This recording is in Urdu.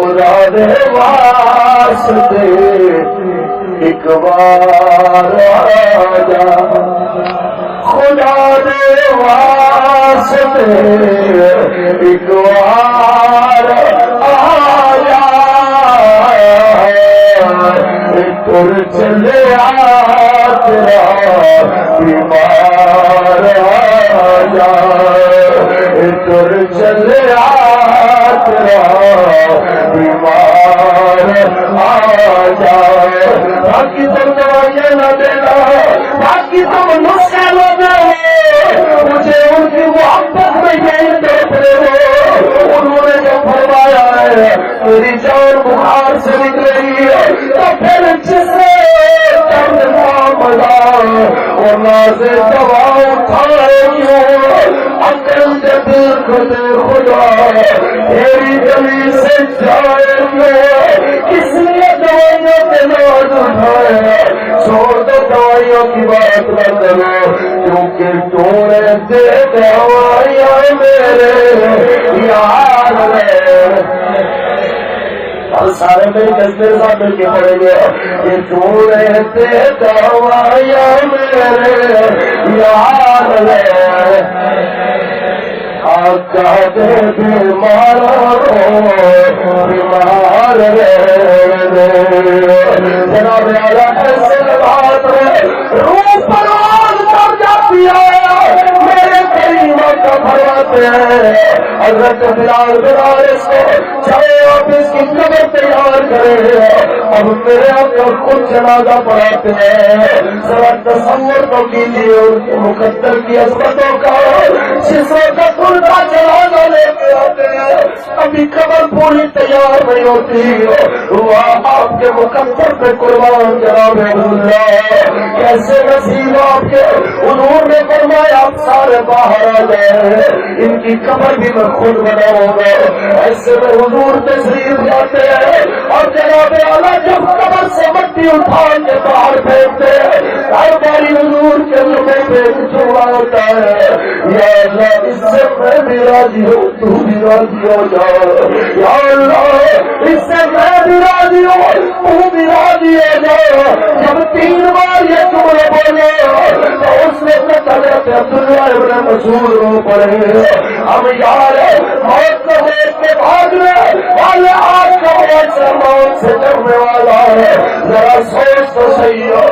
خدا دے واسطے ایک بار آجا، خدا دے واسطے ایک بار آجا، تر چلے تیرا بیمار آجا، تر چلے تیرا بیمار آجا، باقی تم دوائیاں نہ دینا، باقی تم نسخے نہ دینا، مجھے ان کی محبت میں یہی دیکھتے ہو۔ انہوں نے جو فرمایا ہے میری جان بخار سے نکل رہی ہے، تو پھر جس نے درد معاملہ ورنہ سے دوا اٹھائے کیوں، اکرم کے دل کو دے خدا تیری گلی سے جائے کیوں، کس لیے دوائیوں کے ناز اٹھایا، چھوڑ دو دوائیوں کی بات نہ کرو، کیونکہ تو نے دے دوائیاں میرے یار ہے۔ سارے میری تصویر صاحب مل کے پڑیں گے، یہ تو رہتے دوائیاں میرے یار ہے، آقا دے بیمار بیمار رے، جناب اعلیٰ ایسے بات ہے روح پروان کر جاتی ہے، میرے کریموں کا فرماتے ہیں حضرت بلال اس کو چاہے آپ اس کی قبر تیار کرے، اب میرے آقا خود جنازہ پڑھاتے ہیں، ذرا تصور تو کیجیے ان کے مقدر کی عظمتوں کا، جس وقت ان کا جنازہ لے کے آتے ہیں ابھی قبر پوری تیار نہیں ہوتی، وہ آپ کے مقدر پہ قربان جناب اللہ، کیسے نصیب آپ کے، حضور نے فرمایا آپ سارے باہر آ گئے، ان کی قبر بھی میں خود بناؤں گا، ایسے میں حضور تشریف لاتے ہیں اور جناب اعلیٰ جب قبر سے مٹی اٹھا کے باہر پھینکتے ہیں، ہر باری حضور کے لمحے پہ چھوڑا ہوتا ہے، یا اللہ اس سے میں بھی راضی ہوں تو بھی راضی ہو جاؤ، یا اللہ اس سے میں بھی راضی ہوں تو بھی راضی ہو جاؤ۔ جب 3 بار یہ جملے بولے تو اس نے حضرت عبداللہ ابن مسعود رو پڑے، ہم یار موت کو دیکھ کے بھاگنے والے آج کا موت سے ڈرنے والا ہے، ذرا سوچ تو صحیح ہو۔